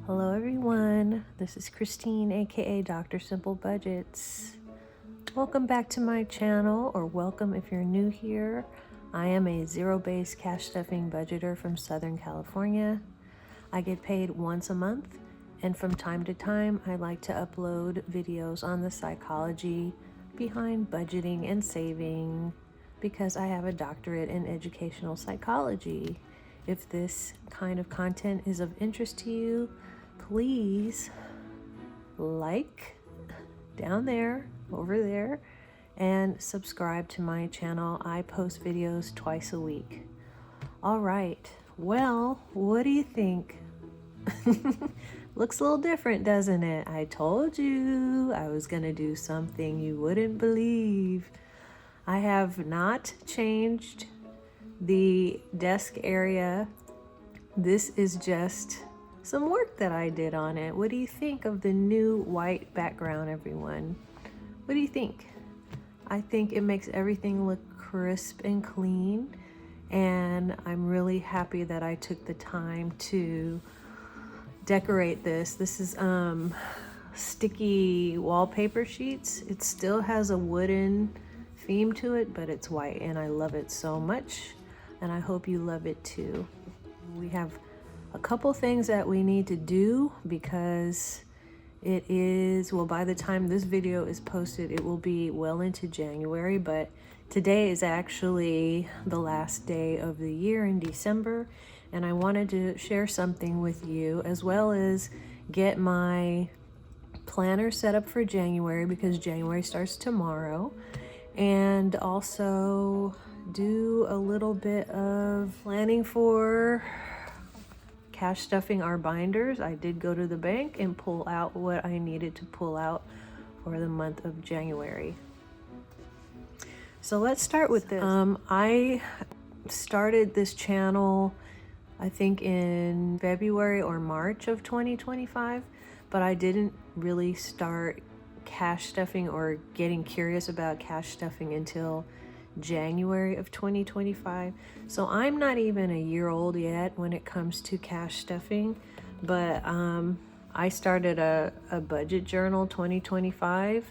Hello everyone, this is Christine aka Dr. Simple Budgets. Welcome back to my channel, or welcome if you're new here. I am a zero-based cash stuffing budgeter from Southern California. I get paid once a month, and from time to time I like to upload videos on the psychology behind budgeting and saving because I have a doctorate in educational psychology. If this kind of content is of interest to you, please like down there, over there, and subscribe to my channel. I post videos twice a week. All right, well, what do you think? Looks a little different, doesn't it? I told you I was gonna do something you wouldn't believe. I have not changed the desk area. This is just some work that I did on it. What do you think of the new white background, everyone? What do you think? I think it makes everything look crisp and clean, and I'm really happy that I took the time to decorate this. This is sticky wallpaper sheets. It still has a wooden theme to it, but it's white, and I love it so much, and I hope you love it too. We have a couple things that we need to do because it is, well, by the time this video is posted, it will be well into January, but today is actually the last day of the year in December, and I wanted to share something with you as well as get my planner set up for January because January starts tomorrow, and also do a little bit of planning for cash stuffing our binders. I did go to the bank and pull out what I needed to pull out for the month of January. So let's start with this. I started this channel I think in February or March of 2025, but I didn't really start cash stuffing or getting curious about cash stuffing until January of 2025. So I'm not even a year old yet when it comes to cash stuffing, but I started a budget journal 2025,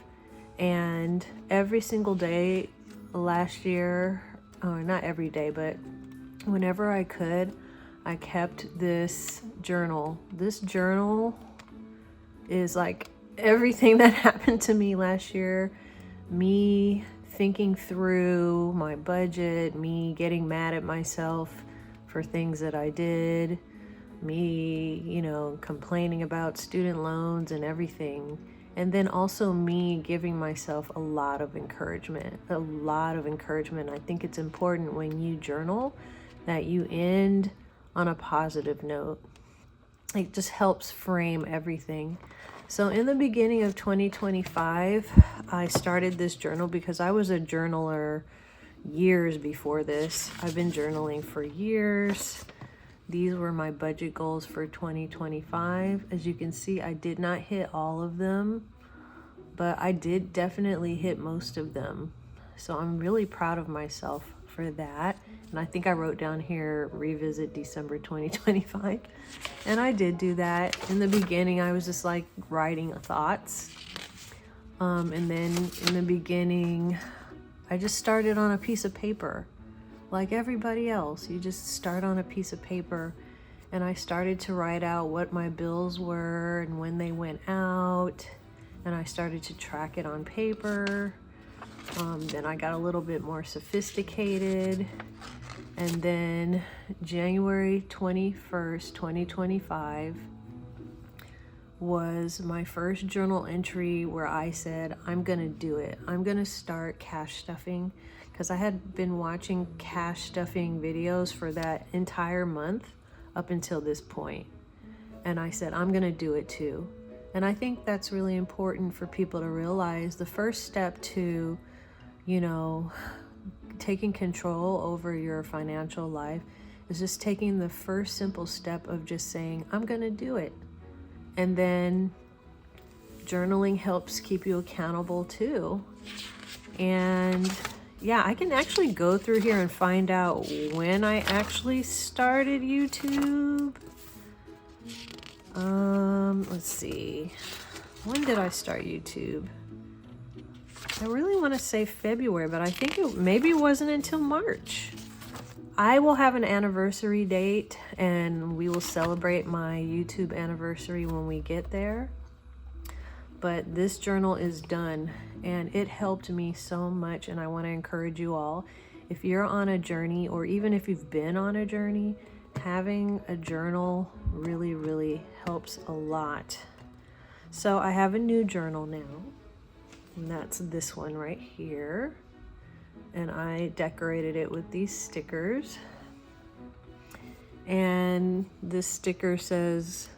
and every single day last year, or not every day, but whenever I could, I kept this journal. This journal is like everything that happened to me last year, me thinking through my budget, me getting mad at myself for things that I did, me, complaining about student loans and everything. And then also me giving myself a lot of encouragement. I think it's important when you journal that you end on a positive note. It just helps frame everything. So in the beginning of 2025, I started this journal because I was a journaler years before this. I've been journaling for years. These were my budget goals for 2025. As you can see, I did not hit all of them, but I did definitely hit most of them. So I'm really proud of myself for that. And I think I wrote down here, revisit December 2025. And I did do that. In the beginning, I was just like writing thoughts. And then in the beginning, I just started on a piece of paper. Like everybody else, you just start on a piece of paper. And I started to write out what my bills were and when they went out. And I started to track it on paper. Then I got a little bit more sophisticated. And then January 21st, 2025 was my first journal entry where I said, I'm gonna do it. I'm gonna start cash stuffing, because I had been watching cash stuffing videos for that entire month up until this point. And I said, I'm gonna do it too. And I think that's really important for people to realize. The first step to, taking control over your financial life is just taking the first simple step of just saying, I'm gonna do it. And then journaling helps keep you accountable too. And yeah, I can actually go through here and find out when I actually started YouTube. Let's see. When did I start YouTube? I really want to say February, but I think maybe it wasn't until March. I will have an anniversary date, and we will celebrate my YouTube anniversary when we get there. But this journal is done, and it helped me so much, and I want to encourage you all. If you're on a journey, or even if you've been on a journey, having a journal really, really helps a lot. So I have a new journal now, and that's this one right here. And I decorated it with these stickers. And this sticker says,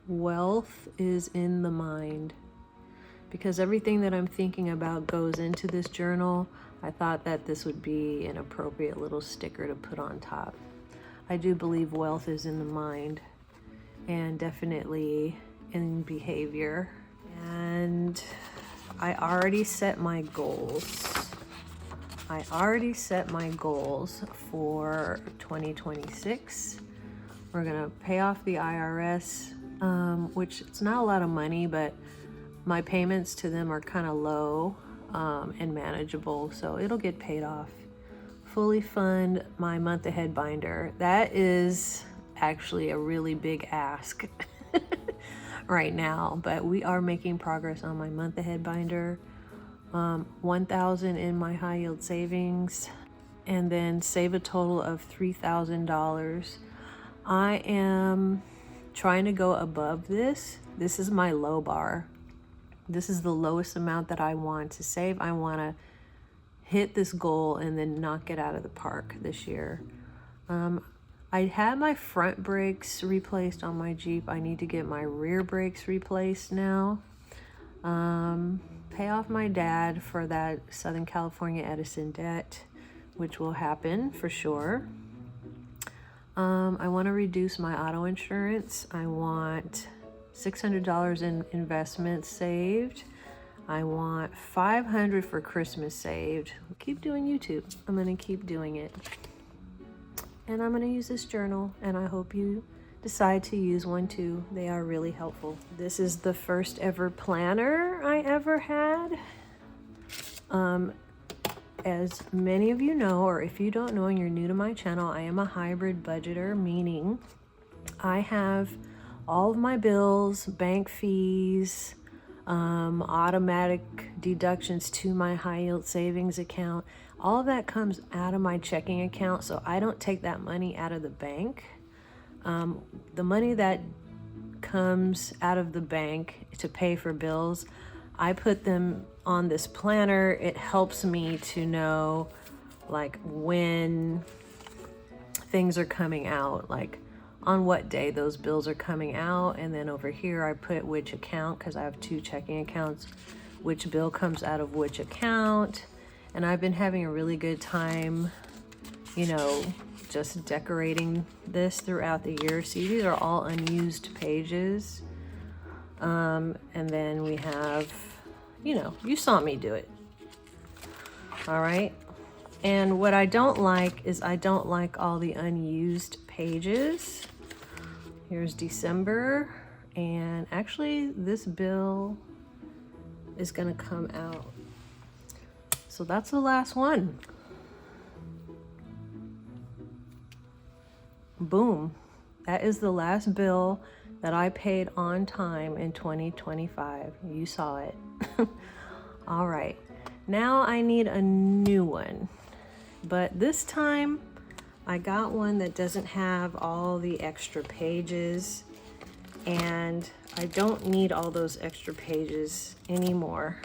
"Wealth is in the mind." Because everything that I'm thinking about goes into this journal, I thought that this would be an appropriate little sticker to put on top. I do believe wealth is in the mind, and definitely in behavior. And I already set my goals. I already set my goals for 2026. We're gonna pay off the IRS, which it's not a lot of money, but my payments to them are kind of low and manageable, so it'll get paid off. Fully fund my month ahead binder. That is actually a really big ask right now, but we are making progress on my month ahead binder. $1,000 in my high yield savings, and then save a total of $3,000. I am trying to go above this. This is my low bar. This is the lowest amount that I want to save. I want to hit this goal and then knock it out of the park this year. I had my front brakes replaced on my Jeep. I need to get my rear brakes replaced now. Pay off my dad for that Southern California Edison debt, which will happen for sure. I want to reduce my auto insurance. I want $600 in investments saved. I want $500 for Christmas saved. I'll keep doing YouTube. I'm going to keep doing it. And I'm going to use this journal, and I hope you decide to use one too. They are really helpful. This is the first ever planner I ever had. As many of you know, or if you don't know and you're new to my channel, I am a hybrid budgeter, meaning I have all of my bills, bank fees, automatic deductions to my high yield savings account. All of that comes out of my checking account, so I don't take that money out of the bank. The money that comes out of the bank to pay for bills, I put them on this planner. It helps me to know like when things are coming out, like on what day those bills are coming out. And then over here I put which account, because I have two checking accounts, which bill comes out of which account. And I've been having a really good time, you know, just decorating this throughout the year. See, these are all unused pages. And then we have, you know, you saw me do it. All right. And what I don't like is I don't like all the unused pages. Here's December. And actually this bill is going to come out. So that's the last one. Boom. That is the last bill that I paid on time in 2025. You saw it. All right. Now I need a new one. But this time I got one that doesn't have all the extra pages. And I don't need all those extra pages anymore,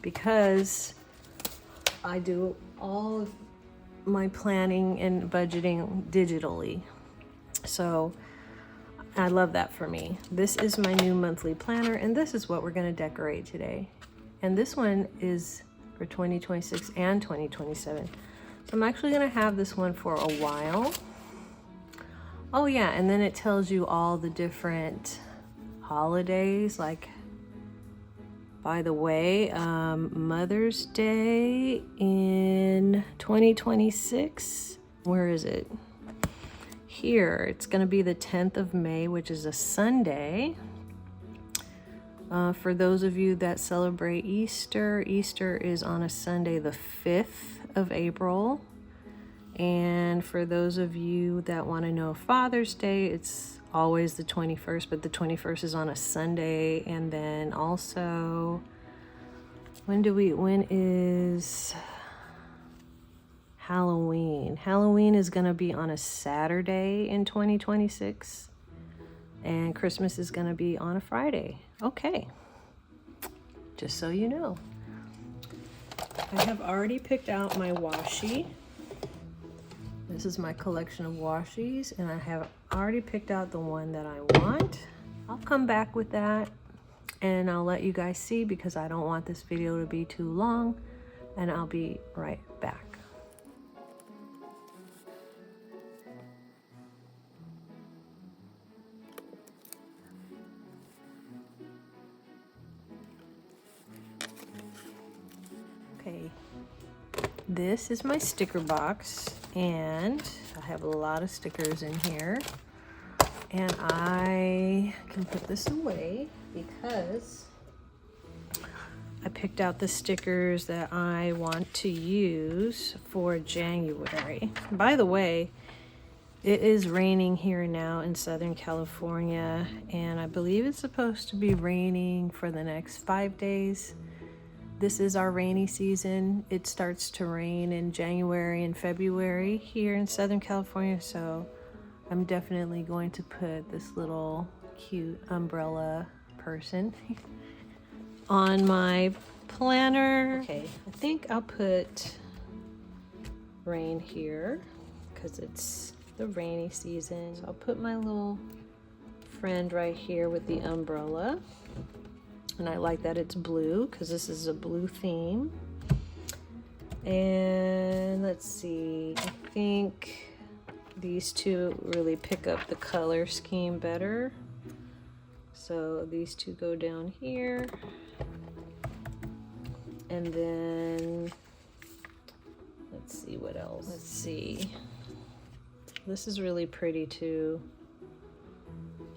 because I do all of my planning and budgeting digitally. So I love that for me. This is my new monthly planner, and this is what we're going to decorate today. And this one is for 2026 and 2027. So I'm actually going to have this one for a while. Oh yeah, and then it tells you all the different holidays. Like, by the way, Mother's Day in 2026. Where is it? here. It's going to be the 10th of May, which is a Sunday. For those of you that celebrate Easter, Easter is on a Sunday, the 5th of April. And for those of you that want to know Father's Day, it's always the 21st, but the 21st is on a Sunday. And then also, when is Halloween? Halloween is going to be on a Saturday in 2026. And Christmas is going to be on a Friday. Okay. Just so you know. I have already picked out my washi. This is my collection of washies, and I have already picked out the one that I want. I'll come back with that, and I'll let you guys see because I don't want this video to be too long, and I'll be right back. Okay, this is my sticker box, and I have a lot of stickers in here, and I can put this away because I picked out the stickers that I want to use for January. By the way, it is raining here now in Southern California, and I believe it's supposed to be raining for the next 5 days. This is our rainy season. It starts to rain in January and February here in Southern California, so I'm definitely going to put this little cute umbrella person on my planner. Okay, I think I'll put rain here because it's the rainy season. So I'll put my little friend right here with the umbrella. And I like that it's blue because this is a blue theme. And let's see, I think these two really pick up the color scheme better. So these two go down here. And then, let's see what else. Let's see. This is really pretty too.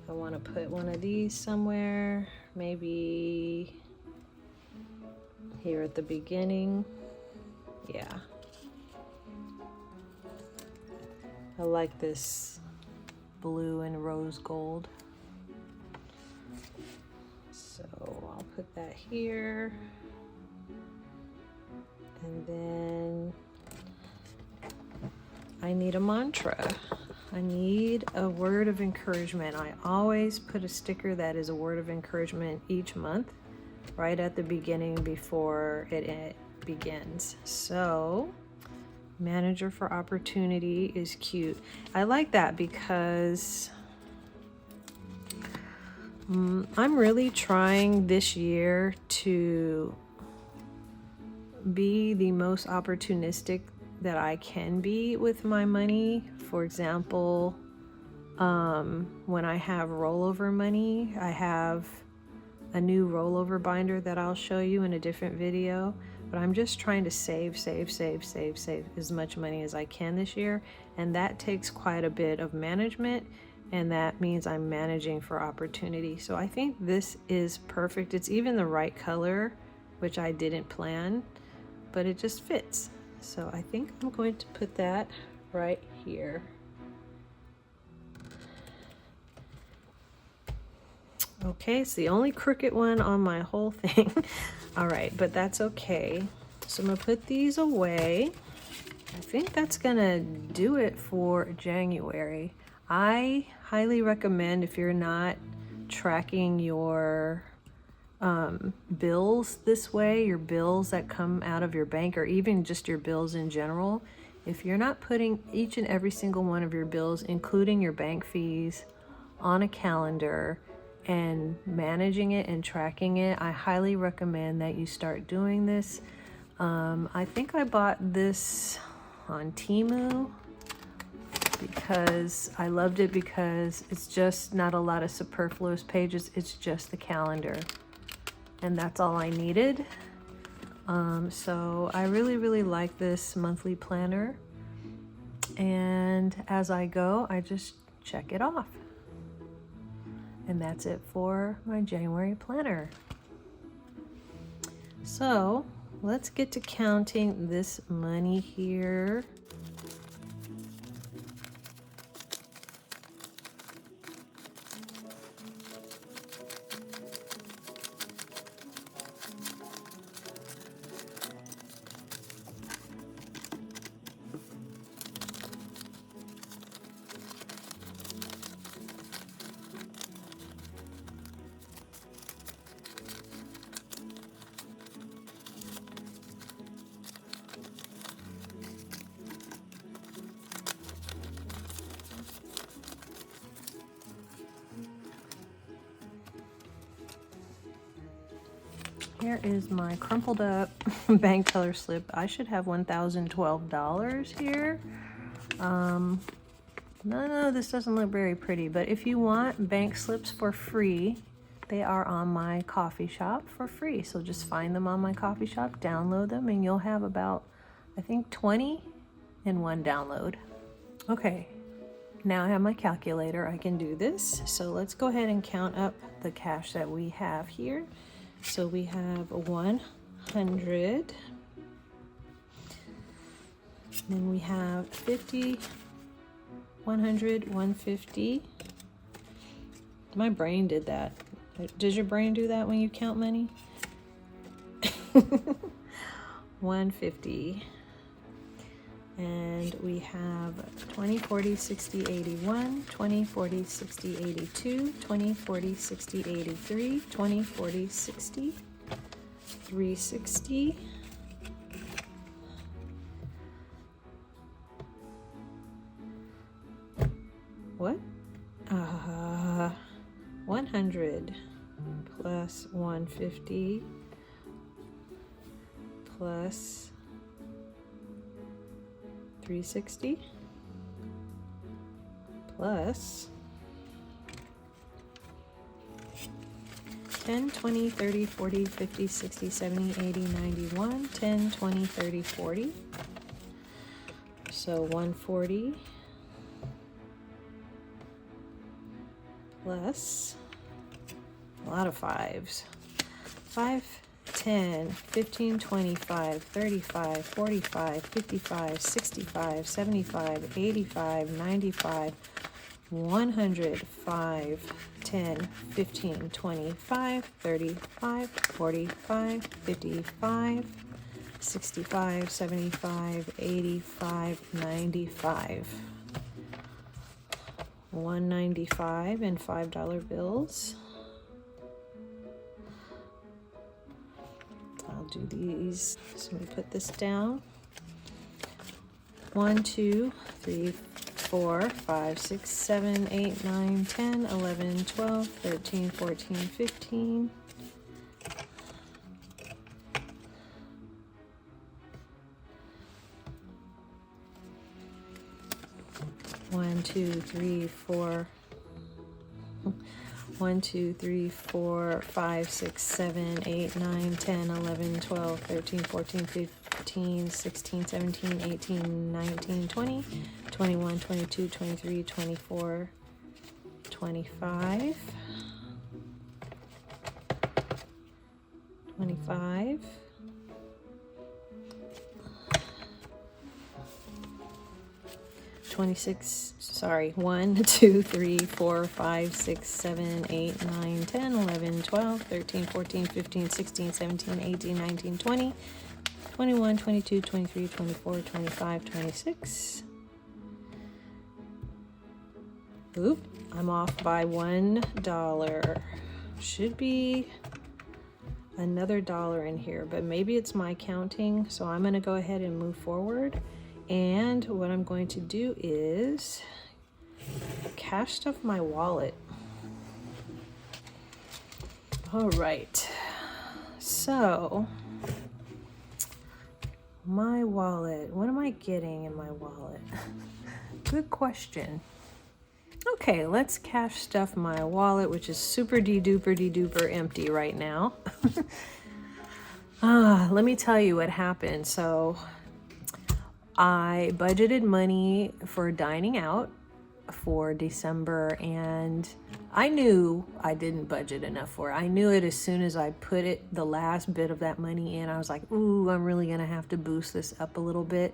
I want to put one of these somewhere. Maybe here at the beginning. Yeah. I like this blue and rose gold. So I'll put that here. And then I need a mantra. I need a word of encouragement. I always put a sticker that is a word of encouragement each month, right at the beginning before it begins. So, manager for opportunity is cute. I like that because I'm really trying this year to be the most opportunistic that I can be with my money. For example, when I have rollover money, I have a new rollover binder that I'll show you in a different video, but I'm just trying to save as much money as I can this year, and that takes quite a bit of management, and that means I'm managing for opportunity. So I think this is perfect. It's even the right color, which I didn't plan, but it just fits. So I think I'm going to put that right here. Okay, it's the only crooked one on my whole thing. All right, but that's okay. So I'm gonna put these away. I think that's gonna do it for January. I highly recommend, if you're not tracking your bills this way, your bills that come out of your bank, or even just your bills in general, if you're not putting each and every single one of your bills, including your bank fees, on a calendar and managing it and tracking it, I highly recommend that you start doing this. I think I bought this on Temu because I loved it, because it's just not a lot of superfluous pages. It's just the calendar, and that's all I needed. So I really like this monthly planner, And as I go, I just check it off. And that's it for my January planner. So let's get to counting this money here. Here is my crumpled up bank teller slip. I should have $1,012 here. No, this doesn't look very pretty, but if you want bank slips for free, they are on my coffee shop for free. So just find them on my coffee shop, download them, and you'll have about, I think, 20 in one download. Okay, now I have my calculator. I can do this. So let's go ahead and count up the cash that we have here. So we have 100, then we have 50, 100, 150. My brain did that. Does your brain do that when you count money? 150. And we have 20, 40, 60, 81, 20, 40, 60, 82, 20, 40, 60, 83, 20, 40, 60, 360, what? 100 plus 150 plus 360 plus 10, 20, 30, 40, 50, 60, 70, 80, 91, 10, 20, 30, 40. So 140 plus a lot of fives. 5, 10, 15, 25, 35, 45, 55, 65, 75, 85, 95, 100, 5, 10, 15, 25, 35, 45, 55, 65, 75, 85, 95. 195 in $5 bills. I'll do these. So we put this down. 1, 2, 3, 4, 5, 6, 7, 8, 9, 10, 11, 12, 13, 14, 15. 1, 2, 3, 4. 1, 2, 3, 4, 5, 6, 7, 8, 9, 10, 11, 12, 13, 14, 15, 16, 17, 18, 19, 20, 21, 22, 23, 24, 25, 25, 26, sorry, 1, 2, 3, 4, 5, 6, 7, 8, 9, 10, 11, 12, 13, 14, 15, 16, 17, 18, 19, 20, 21, 22, 23, 24, 25, 26. Oop, I'm off by $1. Should be another $1 in here, but maybe it's my counting, so I'm going to go ahead and move forward. And what I'm going to do is cash stuff my wallet. All right, so my wallet, what am I getting in my wallet? Good question. Okay, let's cash stuff my wallet, which is super de-duper empty right now. Let me tell you what happened. So I budgeted money for dining out for December, and I knew I didn't budget enough for it. I knew it as soon as I put the last bit of that money in. I was like, ooh, I'm really gonna have to boost this up a little bit.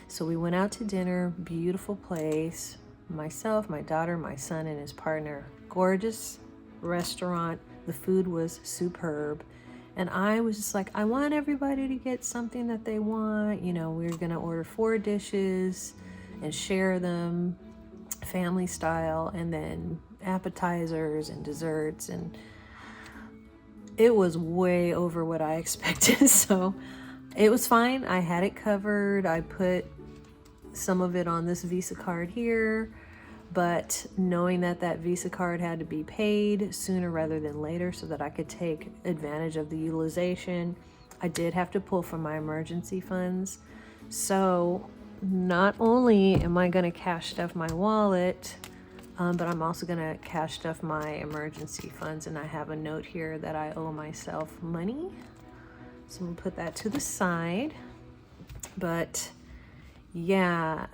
So we went out to dinner, beautiful place. Myself, my daughter, my son, and his partner. Gorgeous restaurant. The food was superb. And I was just like, I want everybody to get something that they want. You know, we were gonna order 4 dishes and share them, family style, and then appetizers and desserts, and it was way over what I expected. So it was fine. I had it covered. I put some of it on this Visa card here, but knowing that that Visa card had to be paid sooner rather than later so that I could take advantage of the utilization, I did have to pull from my emergency funds. So not only am I going to cash stuff my wallet, but I'm also going to cash stuff my emergency funds. And I have a note here that I owe myself money. So I'm going to put that to the side. But yeah,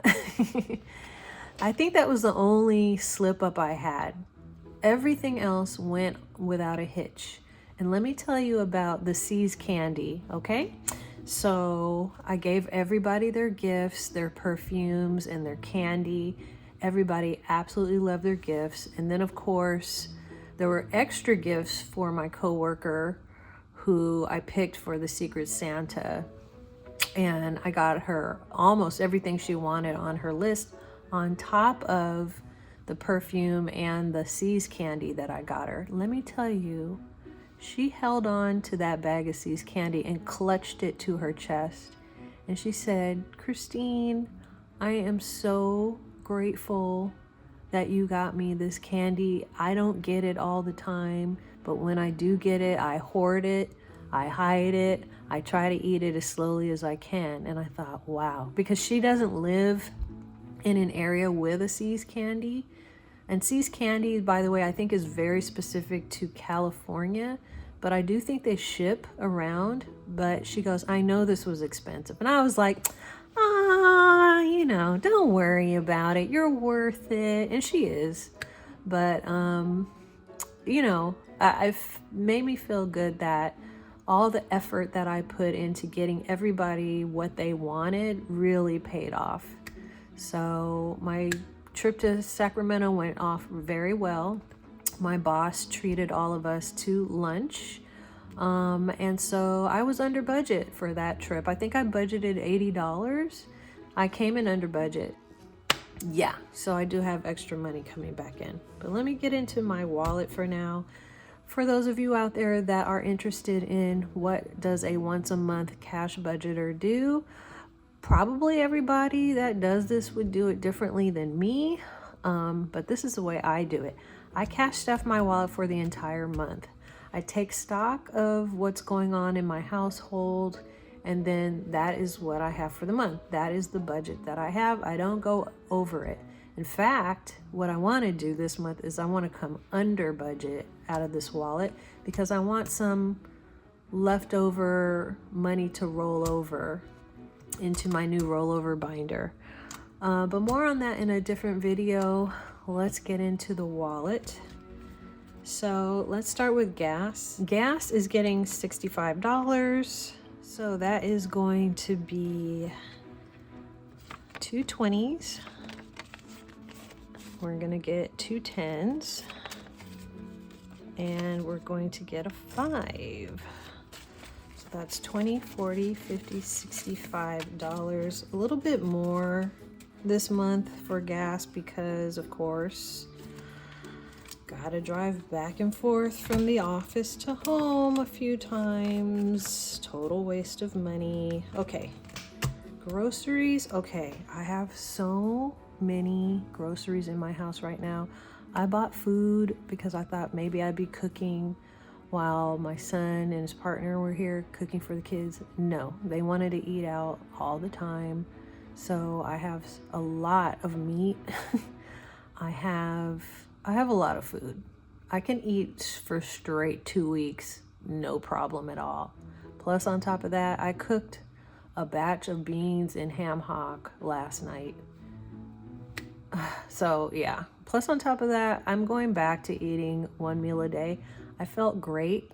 I think that was the only slip up I had. Everything else went without a hitch. And let me tell you about the C's candy, okay? So I gave everybody their gifts, their perfumes, and their candy. Everybody absolutely loved their gifts. And then, of course, there were extra gifts for my coworker who I picked for the Secret Santa. And I got her almost everything she wanted on her list, on top of the perfume and the C's candy that I got her. Let me tell you, she held on to that bag of C's candy and clutched it to her chest. And she said, Christine, I am so grateful that you got me this candy. I don't get it all the time, but when I do get it, I hoard it, I hide it, I try to eat it as slowly as I can. And I thought, wow, because she doesn't live in an area with a C's candy. And C's candy, by the way, I think is very specific to California, but I do think they ship around. But she goes, I know this was expensive. And I was like, you know, don't worry about it. You're worth it. And she is. But, you know, I've made me feel good that all the effort that I put into getting everybody what they wanted really paid off. So my trip to Sacramento went off very well. My boss treated all of us to lunch. And so I was under budget for that trip. I think I budgeted $80. I came in under budget. Yeah, so I do have extra money coming back in. But let me get into my wallet for now. For those of you out there that are interested in what does a once a month cash budgeter do, probably everybody that does this would do it differently than me, but this is the way I do it. I cash stuff my wallet for the entire month. I take stock of what's going on in my household, and then that is what I have for the month. That is the budget that I have. I don't go over it. In fact, what I want to do this month is I want to come under budget out of this wallet because I want some leftover money to roll over into my new rollover binder. But more on that in a different video. Let's get into the wallet. So let's start with gas. Gas is getting $65. So that is going to be 2 20s. We're gonna get 2 10s. And we're going to get a 5. So that's $20, $40, $50, $65. A little bit more this month for gas because, of course, gotta drive back and forth from the office to home a few times. Total waste of money. Okay, groceries. Okay, I have so many groceries in my house right now. I bought food because I thought maybe I'd be cooking while my son and his partner were here cooking for the kids. No, they wanted to eat out all the time. So I have a lot of meat. I have a lot of food. I can eat for straight 2 weeks, no problem at all. Plus on top of that, I cooked a batch of beans and ham hock last night. So yeah, plus on top of that, I'm going back to eating one meal a day. I felt great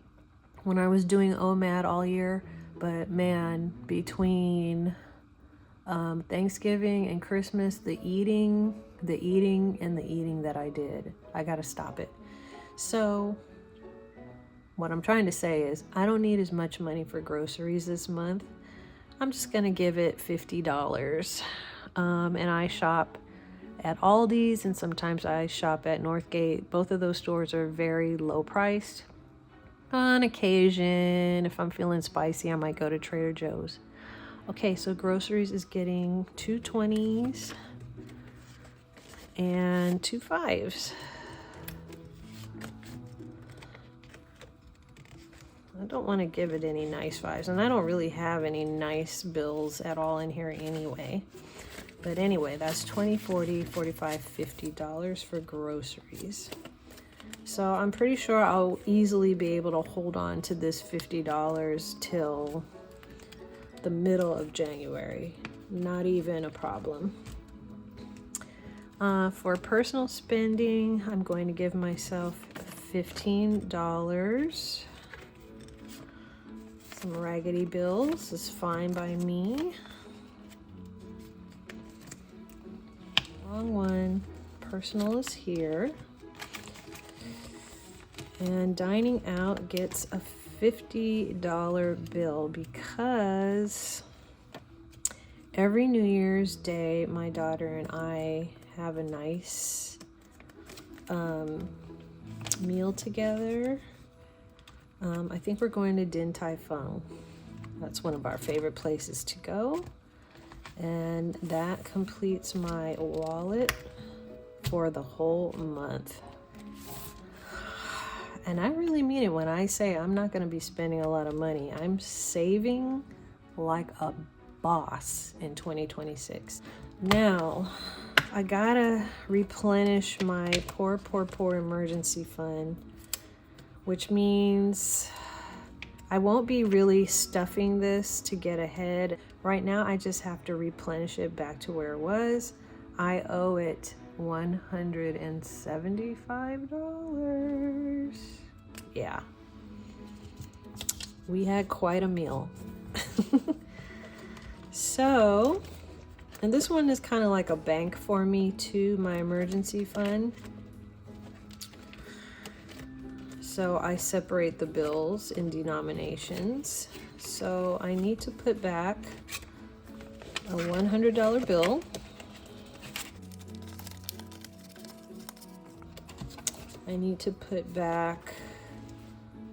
when I was doing OMAD all year, but man, between Thanksgiving and Christmas, the eating that I did, I gotta stop it. So what I'm trying to say is I don't need as much money for groceries this month. I'm just gonna give it $50. And I shop at Aldi's and sometimes I shop at Northgate. Both of those stores are very low priced. On occasion, if I'm feeling spicy, I might go to Trader Joe's. Okay, so groceries is getting 2 20s and 2 5s. I don't want to give it any nice 5s, and I don't really have any nice bills at all in here anyway. But anyway, that's $20, $40, $45, $50 for groceries. So I'm pretty sure I'll easily be able to hold on to this $50 till the middle of January. Not even a problem. For personal spending, I'm going to give myself $15. Some Raggedy Bills is fine by me. Wrong one. Personal is here. And dining out gets a $50 bill because every New Year's Day, my daughter and I have a nice meal together. I think we're going to Din Tai Fung. That's one of our favorite places to go. And that completes my wallet for the whole month. And I really mean it when I say I'm not going to be spending a lot of money. I'm saving like a boss in 2026. Now, I gotta replenish my poor emergency fund, which means I won't be really stuffing this to get ahead. Right now, I just have to replenish it back to where it was. I owe it $175. Yeah. We had quite a meal. So, and this one is kind of like a bank for me too, my emergency fund. So I separate the bills in denominations. So I need to put back a $100 bill. I need to put back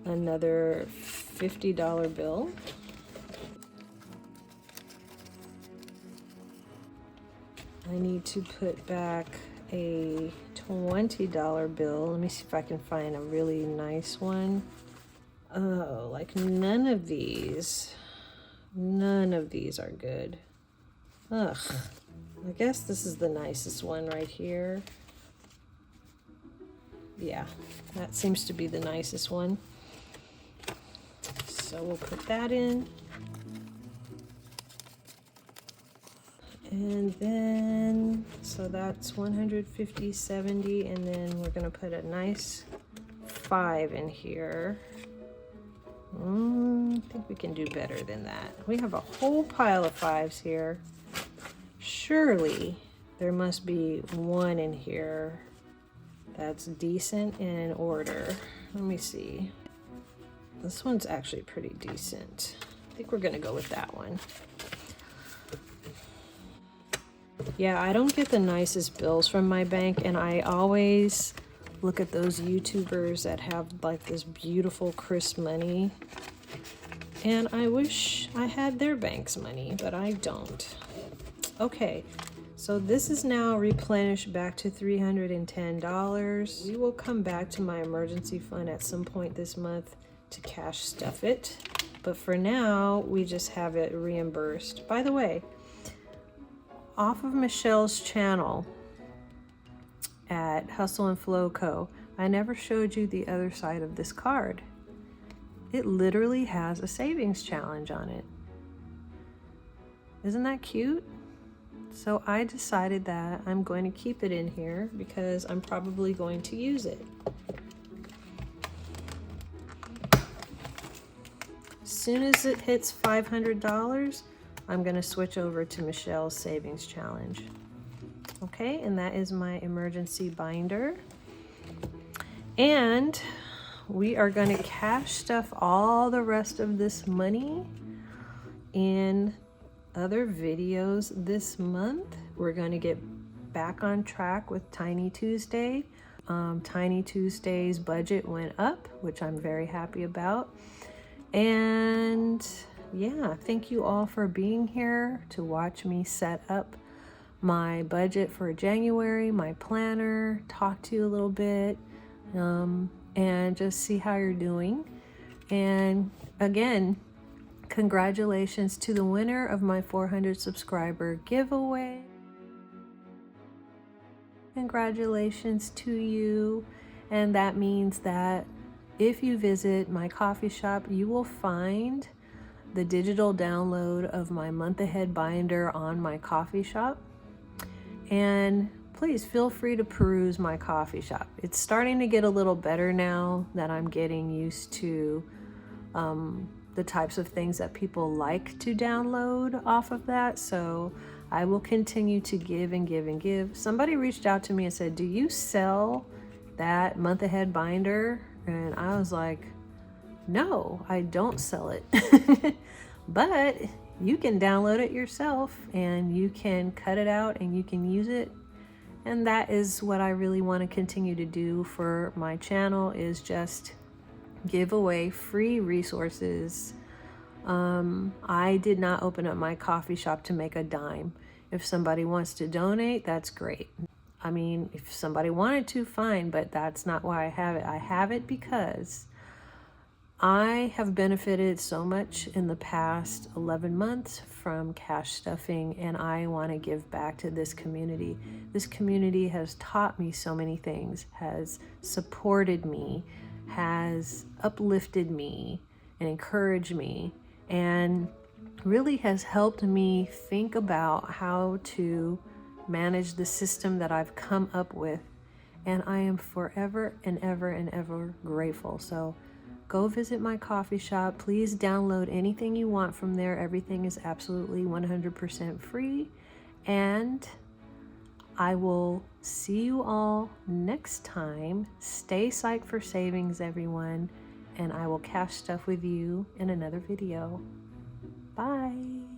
another $50 bill. I need to put back a $20 bill. Let me see if I can find a really nice one. Oh, like none of these are good. Ugh. I guess this is the nicest one right here. Yeah, that seems to be the nicest one. So we'll put that in. And then, so that's 150, 70, and then we're gonna put a nice 5 in here. I think we can do better than that. We have a whole pile of 5s here. Surely there must be one in here that's decent and in order. Let me see. This one's actually pretty decent. I think we're gonna go with that one. Yeah, I don't get the nicest bills from my bank, and I always look at those YouTubers that have like this beautiful crisp money, and I wish I had their bank's money, but I don't. Okay, so this is now replenished back to $310. We will come back to my emergency fund at some point this month to cash stuff it, but for now we just have it reimbursed. By the way, off of Michelle's channel at Hustle and Flow Co., I never showed you the other side of this card. It literally has a savings challenge on it. Isn't that cute? So I decided that I'm going to keep it in here because I'm probably going to use it. As soon as it hits $500, I'm going to switch over to Michelle's Savings Challenge. Okay, and that is my emergency binder. And we are going to cash stuff all the rest of this money in other videos this month. We're going to get back on track with Tiny Tuesday. Tiny Tuesday's budget went up, which I'm very happy about. And yeah, thank you all for being here to watch me set up my budget for January, my planner, talk to you a little bit, and just see how you're doing. And again, congratulations to the winner of my 400 subscriber giveaway. Congratulations to you. And that means that if you visit my coffee shop, you will find the digital download of my month ahead binder on my coffee shop. And please feel free to peruse my coffee shop. It's starting to get a little better now that I'm getting used to the types of things that people like to download off of that. So I will continue to give and give and give. Somebody reached out to me and said, do you sell that month ahead binder? And I was like, no, I don't sell it. But you can download it yourself and you can cut it out and you can use it. And that is what I really want to continue to do for my channel, is just give away free resources. I did not open up my coffee shop to make a dime. If somebody wants to donate, that's great. I mean, if somebody wanted to, fine, but that's not why I have it. I have it because I have benefited so much in the past 11 months from cash stuffing, and I want to give back to this community. This community has taught me so many things, has supported me, has uplifted me and encouraged me, and really has helped me think about how to manage the system that I've come up with. And I am forever and ever and ever grateful. So go visit my coffee shop. Please download anything you want from there. Everything is absolutely 100% free. And I will see you all next time. Stay psyched for savings, everyone. And I will cash stuff with you in another video. Bye.